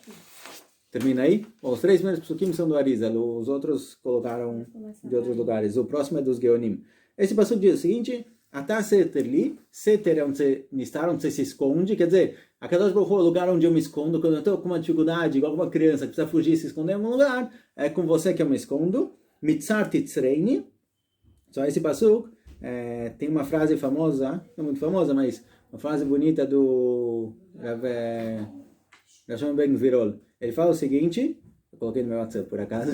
Termina aí? Os 3 primeiros psukim são do Arizal, os outros colocaram de outros lugares. O próximo é dos Geonim. Esse passuco diz o seguinte: Atá seter li, seter é onde você está, onde você se esconde, quer dizer, a Kadosh Baruch Hu é o lugar onde eu me escondo, quando eu estou com uma dificuldade, igual uma criança que precisa fugir e se esconder em algum lugar, é com você que eu me escondo. Mitzar titzreini, só esse passuco, tem uma frase famosa, não muito famosa, mas uma frase bonita do Rav Shimon ben Gvirol. Ele fala o seguinte, eu coloquei no meu WhatsApp por acaso,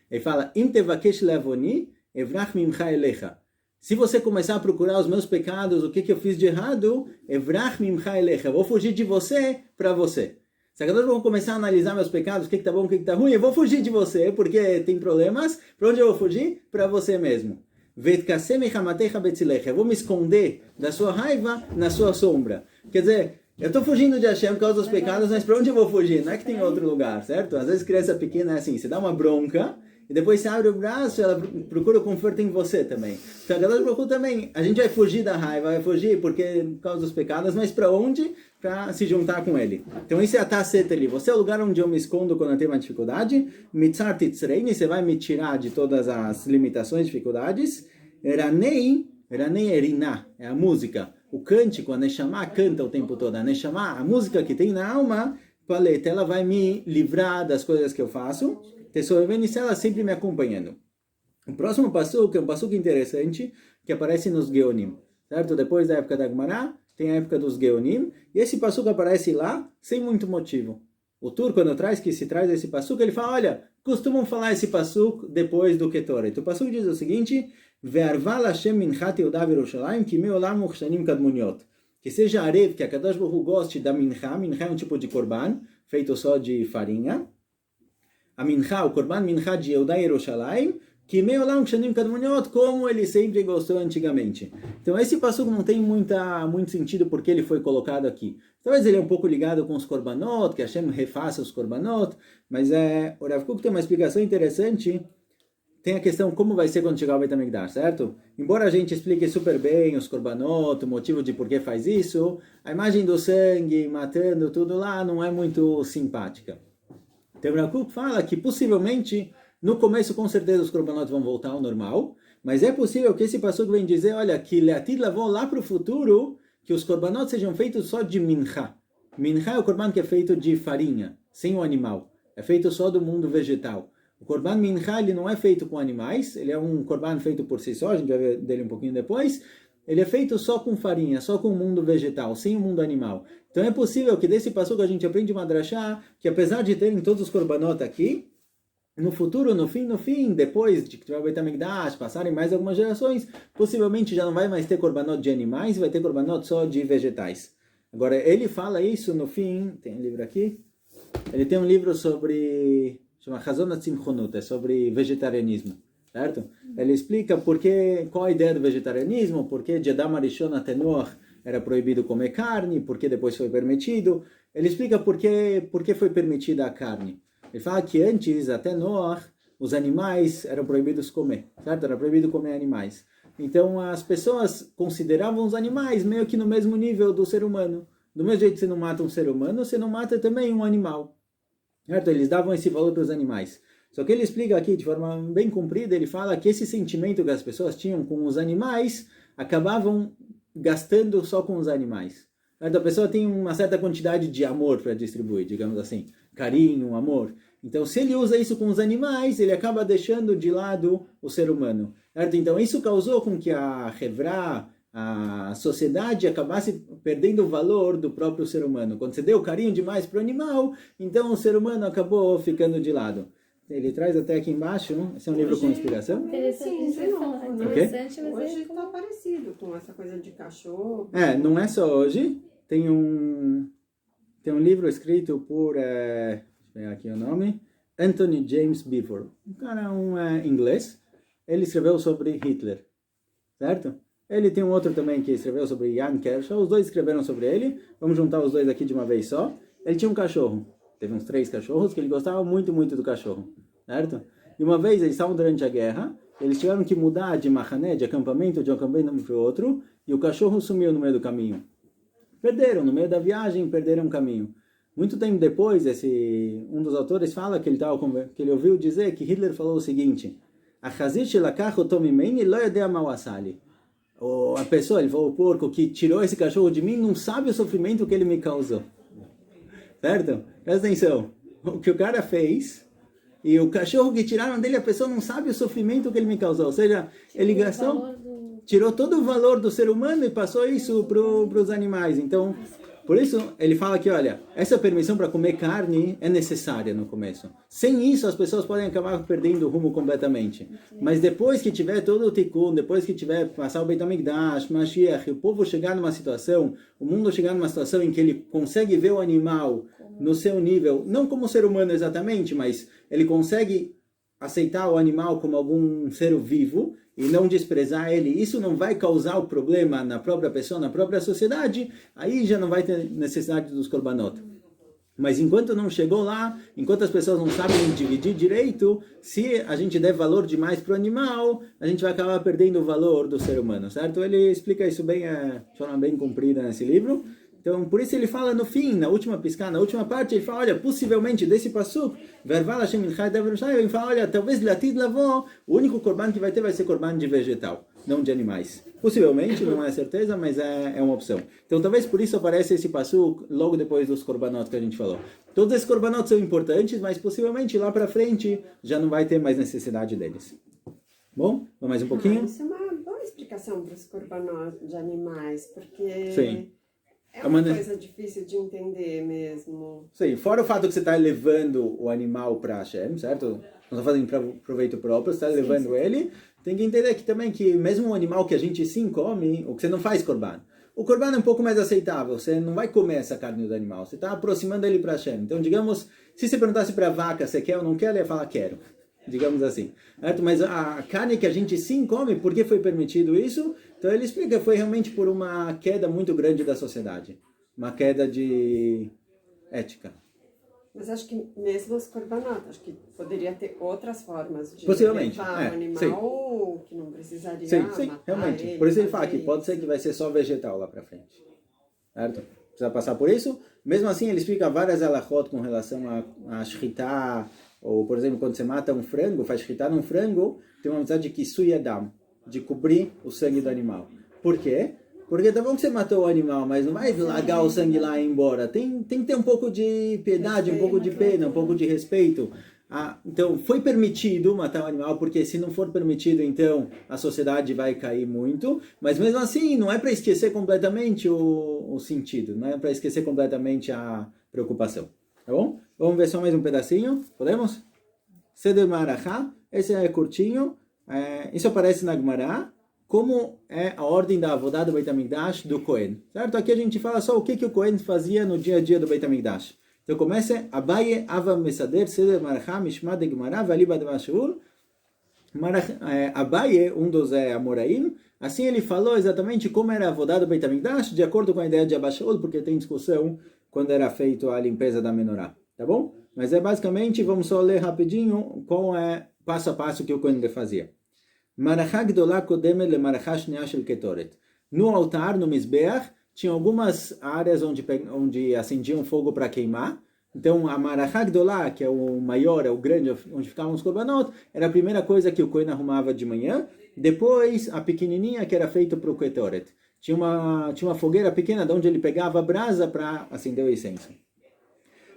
ele fala, Im tevakesh leavoni, evrach mimcha elecha. Se você começar a procurar os meus pecados, o que eu fiz de errado, evrach mimcha elecha, eu vou fugir de você para você. Se agora eu vou começar a analisar meus pecados, o que está bom, o que está ruim, eu vou fugir de você, porque tem problemas. Para onde eu vou fugir? Para você mesmo. Eu vou me esconder da sua raiva na sua sombra. Quer dizer, Eu estou fugindo de Hashem por causa dos pecados, mas para onde eu vou fugir? Não é que tem outro lugar, certo? Às vezes criança pequena é assim, você dá uma bronca, e depois você abre o braço, ela procura o conforto em você também. Então, a Kadosh Baruch Hu também, a gente vai fugir da raiva, vai fugir por causa dos pecados, mas para onde? Para se juntar com ele. Então, isso é a Taset ali. Você é o lugar onde eu me escondo quando eu tenho uma dificuldade. Mitzar Titzreini, você vai me tirar de todas as limitações, dificuldades. Ranei Eriná, é a música. O cântico, a Neshama canta o tempo todo. A Neshama, a música que tem na alma, paleta, ela vai me livrar das coisas que eu faço. Ela sempre me acompanhando. O próximo passuco é um passuco interessante que aparece nos Geonim, certo? Depois da época da Gemara, tem a época dos Geonim, e esse passuco aparece lá sem muito motivo. O Tur, quando traz esse passuco, ele fala, olha, costumam falar esse passuco depois do Ketoret. O passuco diz o seguinte, Ve'arval Hashem minchat Yehuda v'Yerushalayim ki me'olam uchshanim kadmuniot. Que seja arev, que a Kadosh Baruch Hu goste da mincha. Mincha é um tipo de korban, feito só de farinha. A mincha, o korban mincha de Yehuda e Yerushalayim, que me'olam uchshanim kadmuniot, como ele sempre gostou antigamente. Então esse passuco não tem muito sentido porque ele foi colocado aqui. Talvez ele é um pouco ligado com os korbanot, que Hashem refaça os korbanot, mas o Rav Kook tem uma explicação interessante. Tem a questão como vai ser quando chegar o Beit HaMikdash, certo? Embora a gente explique super bem os korbanot, o motivo de por que faz isso, a imagem do sangue, matando tudo lá, não é muito simpática. Então o Rav Kook fala que possivelmente, no começo com certeza os korbanot vão voltar ao normal, mas é possível que esse passuco vem dizer, olha, que Leatid lavou lá para o futuro, que os korbanot sejam feitos só de mincha. Mincha é o korban que é feito de farinha, sem o animal. É feito só do mundo vegetal. O korban mincha, ele não é feito com animais, ele é um korban feito por si só, a gente vai ver dele um pouquinho depois. Ele é feito só com farinha, só com o mundo vegetal, sem o mundo animal. Então é possível que desse passuco a gente aprende uma drachá, que apesar de terem todos os korbanot aqui, no futuro, no fim, depois de que tiver o Beit HaMikdash, passarem mais algumas gerações, possivelmente já não vai mais ter korbanot de animais, vai ter korbanot só de vegetais. Agora, ele fala isso no fim, tem um livro aqui, ele tem um livro sobre, chama Chazon HaTzimchonut, é sobre vegetarianismo, certo? Ele explica qual a ideia do vegetarianismo, por que de Adam Arishon até Noach era proibido comer carne, por que depois foi permitido. Ele explica por que foi permitida a carne. Ele fala que antes, até Noach, os animais eram proibidos comer, certo? Era proibido comer animais. Então, as pessoas consideravam os animais meio que no mesmo nível do ser humano. Do mesmo jeito que você não mata um ser humano, você não mata também um animal. Certo? Eles davam esse valor para os animais. Só que ele explica aqui, de forma bem comprida, ele fala que esse sentimento que as pessoas tinham com os animais, acabavam gastando só com os animais. Certo? A pessoa tem uma certa quantidade de amor para distribuir, digamos assim. Carinho, amor. Então, se ele usa isso com os animais, ele acaba deixando de lado o ser humano. Certo? Então, isso causou com que a Hevra, a sociedade, acabasse perdendo o valor do próprio ser humano. Quando você deu carinho demais para o animal, então o ser humano acabou ficando de lado. Ele traz até aqui embaixo, esse é um livro com inspiração. Sim, de novo, né? Interessante, mas Hoje está parecido com essa coisa de cachorro. Não é só hoje. Tem um livro escrito por, deixa eu pegar aqui o nome, Anthony James Beevor. O cara é inglês. Ele escreveu sobre Hitler, certo? Ele tem um outro também que escreveu sobre Jan Kershaw. Os dois escreveram sobre ele. Vamos juntar os dois aqui de uma vez só. Ele tinha um cachorro. Teve uns 3 cachorros que ele gostava muito, muito do cachorro, certo? E uma vez eles estavam durante a guerra. Eles tiveram que mudar de mahané, de acampamento para o outro. E o cachorro sumiu no meio do caminho. Perderam, no meio da viagem, perderam o caminho. Muito tempo depois, um dos autores fala que ele ouviu dizer que Hitler falou o seguinte: a pessoa, ele falou, o porco que tirou esse cachorro de mim não sabe o sofrimento que ele me causou. Certo? Presta atenção. O que o cara fez, e o cachorro que tiraram dele, a pessoa não sabe o sofrimento que ele me causou. Ou seja, ele gastou, tirou todo o valor do ser humano e passou isso para os animais. Então, por isso, ele fala que, olha, essa permissão para comer carne é necessária no começo. Sem isso, as pessoas podem acabar perdendo o rumo completamente. Mas depois que tiver todo o tikkun, depois que tiver passar o Beit HaMikdash, Mashiach, o povo chegar numa situação, o mundo chegar numa situação em que ele consegue ver o animal no seu nível, não como ser humano exatamente, mas ele consegue aceitar o animal como algum ser vivo, e não desprezar ele, isso não vai causar o problema na própria pessoa, na própria sociedade, aí já não vai ter necessidade dos korbanot. Mas enquanto não chegou lá, enquanto as pessoas não sabem dividir direito, se a gente der valor demais para o animal, a gente vai acabar perdendo o valor do ser humano, certo? Ele explica isso bem, de forma bem comprida nesse livro. Então, por isso ele fala no fim, na última piscada, na última parte, ele fala, olha, possivelmente desse passuk, ele fala, olha, talvez latid lavó, o único korban que vai ter vai ser korban de vegetal, não de animais. Possivelmente, não é certeza, mas é uma opção. Então, talvez por isso aparece esse passuk logo depois dos korbanot que a gente falou. Todos esses korbanot são importantes, mas possivelmente lá para frente já não vai ter mais necessidade deles. Bom, vamos mais um pouquinho? Isso é uma boa explicação para os korbanot de animais, porque... Sim. É uma coisa difícil de entender mesmo. Sim, fora o fato que você está levando o animal para Hashem, certo? Não está fazendo para proveito próprio, você está levando ele. Tem que entender que também que mesmo um animal que a gente sim come, o que você não faz korban. O korban é um pouco mais aceitável, você não vai comer essa carne do animal, você está aproximando ele para Hashem. Então, digamos, se você perguntasse para a vaca se quer ou não quer, ela ia falar quero. Digamos assim. Certo? Mas a carne que a gente sim come, por que foi permitido isso? Então ele explica que foi realmente por uma queda muito grande da sociedade. Uma queda de ética. Mas acho que mesmo os korbanot, acho que poderia ter outras formas de possivelmente levar um animal sim. Que não precisaria sim, realmente. ele. Por isso ele fala que pode ser que vai ser só vegetal lá para frente. Certo? Precisa passar por isso. Mesmo assim ele explica várias halachot com relação a shritá, ou, por exemplo, quando você mata um frango, faz shritá num frango, tem uma mitzvah de kisui adam, de cobrir o sangue do animal. Por quê? Porque tá bom que você matou o animal, mas não vai largar o sangue lá e ir embora. Tem que ter um pouco de piedade, um pouco de pena, um pouco de respeito. Então, foi permitido matar o animal, porque se não for permitido, então a sociedade vai cair muito. Mas mesmo assim, não é para esquecer completamente o sentido, não é para esquecer completamente a preocupação. Tá bom? Vamos ver só mais um pedacinho. Podemos? Seder Marachá. Esse é curtinho. Isso aparece na Gemara. Como é a ordem da avodá do Beit HaMikdash do Cohen. Certo? Aqui a gente fala só o que o Cohen fazia no dia a dia do Beit HaMikdash. Então começa Abaye Ava Mesader Seder Marachá Mishma de Gemara Valiba de Mashul. Abaye, um dos Amoraim, assim ele falou exatamente como era a avodá do Beit HaMikdash, de acordo com a ideia de Abba Shaul, porque tem discussão quando era feita a limpeza da menorá. Tá bom? Mas basicamente, vamos só ler rapidinho qual é passo a passo que o Cohen fazia. Marachá Gdolá Kodemet le Marachá Shneah Shel Ketoret. No altar, no Mizbeach, tinha algumas áreas onde acendiam fogo para queimar. Então, a Marachá Gdolá, que é o maior, é o grande, onde ficavam os korbanot, era a primeira coisa que o Cohen arrumava de manhã. Depois, a pequenininha, que era feita para o Ketoret. Tinha uma fogueira pequena, de onde ele pegava a brasa para acender o incenso.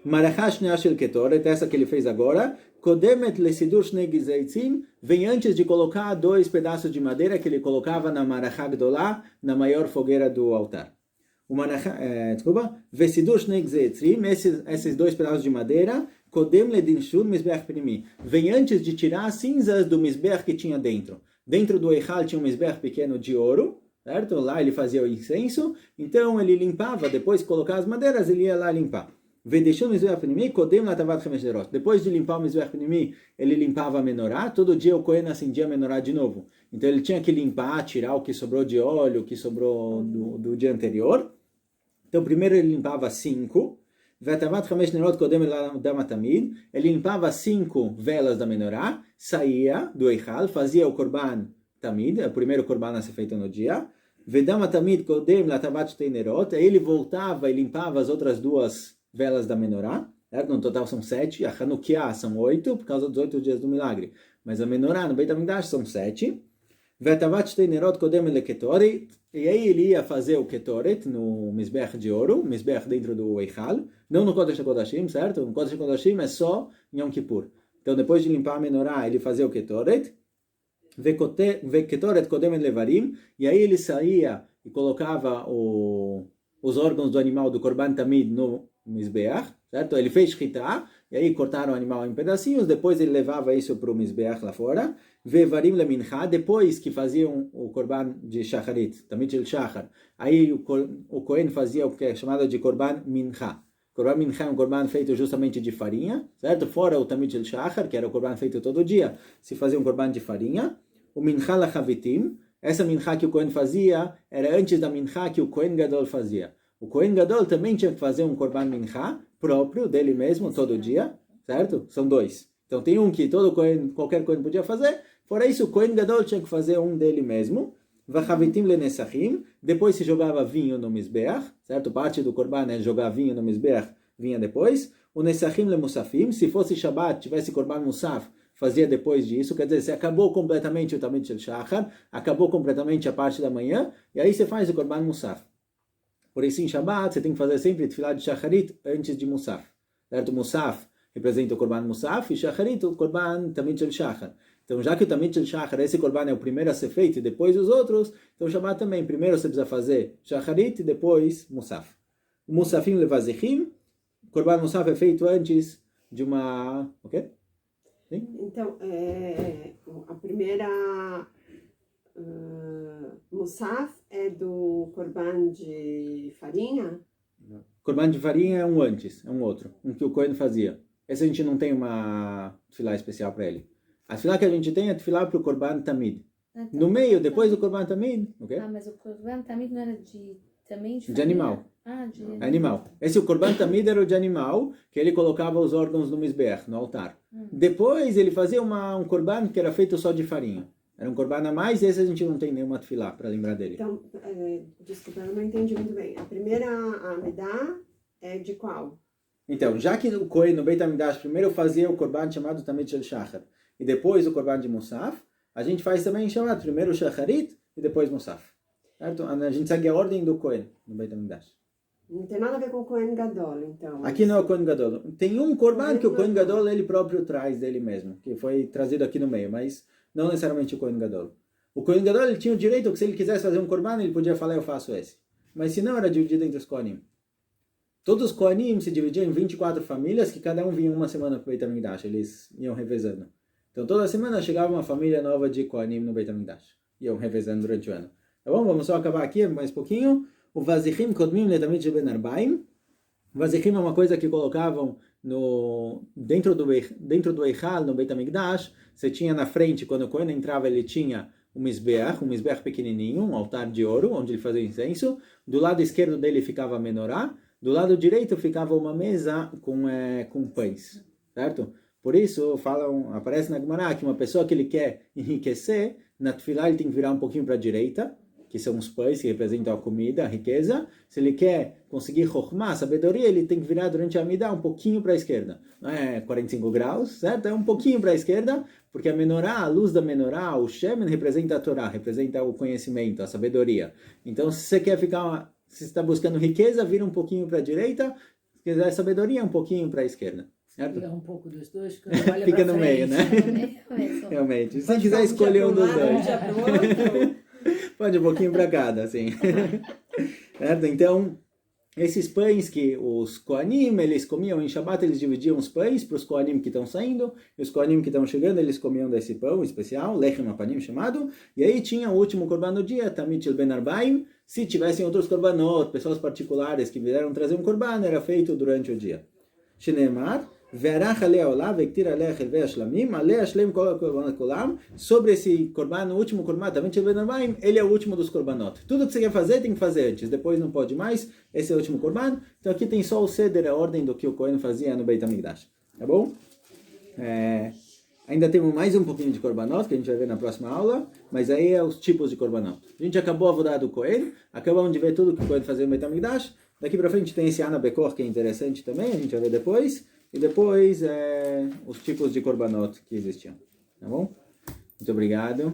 Marachá Shneah Shel Ketoret, essa que ele fez agora, Kodemet lesidur shnei gizeitzim, vem antes de colocar 2 pedaços de madeira que ele colocava na Marachá Gdolá, na maior fogueira do altar. O Marachá, Vesidur shnei gizeitzim, esses 2 pedaços de madeira, Kodem ledinshur mizbeach primi, vem antes de tirar as cinzas do mizbeach que tinha dentro. Dentro do Eichal tinha um mizbeach pequeno de ouro, certo? Lá ele fazia o incenso, então ele limpava, depois de colocar as madeiras, ele ia lá limpar. Depois de limpar o Mizbeach Pnimi, ele limpava a menorá. Todo dia o Cohen acendia a menorá de novo. Então ele tinha que limpar, tirar o que sobrou de óleo, o que sobrou do dia anterior. Então primeiro ele limpava 5. Ele limpava 5 velas da menorá, saía do Eichal, fazia o Korban Tamid, o primeiro Korban a ser feito no dia. Aí ele voltava e limpava as outras 2 velas da menorá, certo? No total são 7, a Hanukkah são 8, por causa dos 8 dias do milagre. Mas a menorá no Beit HaMikdash são 7. E aí ele ia fazer o Ketoret no Mizbeach de ouro, Mizbeach dentro do Eichal, não no Kodesh HaKodashim, certo? No Kodesh HaKodashim é só em Yom Kippur. Então depois de limpar a menorá, ele fazia o Ketoret, Veketoret Kodemet Levarim, e aí ele saía e colocava os órgãos do animal do Korban Tamid no Mizbeach, certo? Ele fez shritá, e aí cortaram o animal em pedacinhos, depois ele levava isso para o Mizbeach lá fora, Vevarim lemincha, depois que faziam o Korban de Shacharit, Tamid Shel Shachar, aí o Cohen fazia o que é chamado de Korban Mincha. Korban Mincha é um Korban feito justamente de farinha, certo? Fora o Tamid Shel Shachar, que era o Korban feito todo dia, se fazia um Korban de farinha, o mincha lachavitim. Essa mincha que o Cohen fazia era antes da mincha que o Cohen Gadol fazia. O Cohen Gadol também tinha que fazer um korban mincha próprio dele mesmo todo dia, certo? São dois. Então tem um que qualquer Cohen podia fazer, fora isso o Cohen Gadol tinha que fazer um dele mesmo. Vachavitim lenesachim, depois se jogava vinho no Mizbeach, certo? Parte do korban é jogar vinho no Mizbeach, vinha depois. O nesachim lemusafim, se fosse Shabbat, tivesse korban musaf, fazia depois disso, quer dizer, se acabou completamente o Tamid Shel Shachar, acabou completamente a parte da manhã, e aí você faz o korban musaf. Por isso, em Shabbat, você tem que fazer sempre Tfilah de Shacharit antes de Musaf. Certo? Musaf representa o Korban Musaf e Shacharit o Korban Tamid Shel Shachar. Então, já que o Tamid Shel Shachar, esse Korban é o primeiro a ser feito e depois os outros, então Shabbat também, primeiro você precisa fazer Shacharit e depois Musaf. O Musafim levazichim, o Korban Musaf é feito antes de uma... Ok? Sim? Então, a primeira... Musaf é do korban de farinha? Korban de farinha é um antes, é um outro, um que o Cohen fazia. Esse a gente não tem uma tefilá especial para ele. A tefilá que a gente tem é a tefilá para o korban tamid. Então, No meio, depois do korban tamid, ok? mas o korban tamid não era também de De animal. de Animal. Esse o korban tamid era o de animal, que ele colocava os órgãos no mizbeach, no altar. Depois ele fazia um korban que era feito só de farinha. Era um korban a mais, e esse a gente não tem nenhuma tefilá para lembrar dele. Então, desculpa, eu não entendi muito bem. A primeira Amidá é de qual? Então, já que o Cohen no Beit HaMikdash primeiro fazia o korban chamado Tamid Shel Shachar, e depois o korban de Musaf, a gente faz também chamado primeiro o Shacharit e depois Musaf. Certo? A gente segue a ordem do Cohen no Beit HaMikdash. Não tem nada a ver com o Kohen Gadol, então. Aqui não é o Kohen Gadol. Tem um korban que o Kohen Gadol ele próprio traz dele mesmo, que foi trazido aqui no meio, mas não necessariamente o Kohen Gadol. O Kohen Gadol ele tinha o direito que se ele quisesse fazer um korban, ele podia falar, eu faço esse. Mas se não, era dividido entre os Kohanim. Todos os Kohanim se dividiam em 24 famílias, que cada um vinha uma semana para o Beit HaMikdash. Eles iam revezando. Então toda semana chegava uma família nova de Kohanim no Beit HaMikdash. Iam revezando durante o ano. Tá bom? Vamos só acabar aqui mais um pouquinho. O Vazichim Kodmim Letamid Shel Ben Arbaim. Vazichim é uma coisa que colocavam dentro do Eichal, no Beit HaMikdash. Você tinha na frente, quando o Kohen entrava, ele tinha um Mizbeach pequenininho, um altar de ouro, onde ele fazia incenso. Do lado esquerdo dele ficava a menorá. Do lado direito ficava uma mesa com pães, certo? Por isso, aparece na Gemara que uma pessoa que ele quer enriquecer, na tefilá ele tem que virar um pouquinho para a direita, que são os pães que representam a comida, a riqueza. Se ele quer conseguir chokhmah, sabedoria, ele tem que virar durante a Amidah um pouquinho para a esquerda. Não é 45 graus, certo? É um pouquinho para a esquerda, porque a menorá, a luz da menorá, o Shemen representa a Torá, representa o conhecimento, a sabedoria. Então, se você quer se você está buscando riqueza, vira um pouquinho para a direita. Se quiser sabedoria, um pouquinho para a esquerda. Certo? Fica um pouco dos dois, Fica no meio, né? Realmente. Se quiser escolher um dos dois. Pode um pouquinho para cada, assim. Certo? Então, esses pães que os Kohanim, eles comiam em Shabbat, eles dividiam os pães para os Kohanim que estão saindo, e os Kohanim que estão chegando, eles comiam desse pão especial, Lechem Apanim chamado, e aí tinha o último korban do dia, Tamid Shel Ben Arbaim. Se tivessem outros korbanot, pessoas particulares que vieram trazer um korban, era feito durante o dia. Shenemar, sobre esse korban, o último korban, ele é o último dos korbanot. Tudo que você quer fazer, tem que fazer antes, depois não pode mais. Esse é o último korban. Então aqui tem só o seder, a ordem do que o Cohen fazia no Beit HaMikdash. Tá bom? Ainda temos mais um pouquinho de korbanot, que a gente vai ver na próxima aula, mas aí é os tipos de korbanot. A gente acabou a vodá do Cohen, acabamos de ver tudo que o Cohen fazia no Beit HaMikdash. Daqui para frente tem esse Ana Bekor, que é interessante também, a gente vai ver depois. E depois os tipos de korbanot que existiam. Tá bom? Muito obrigado.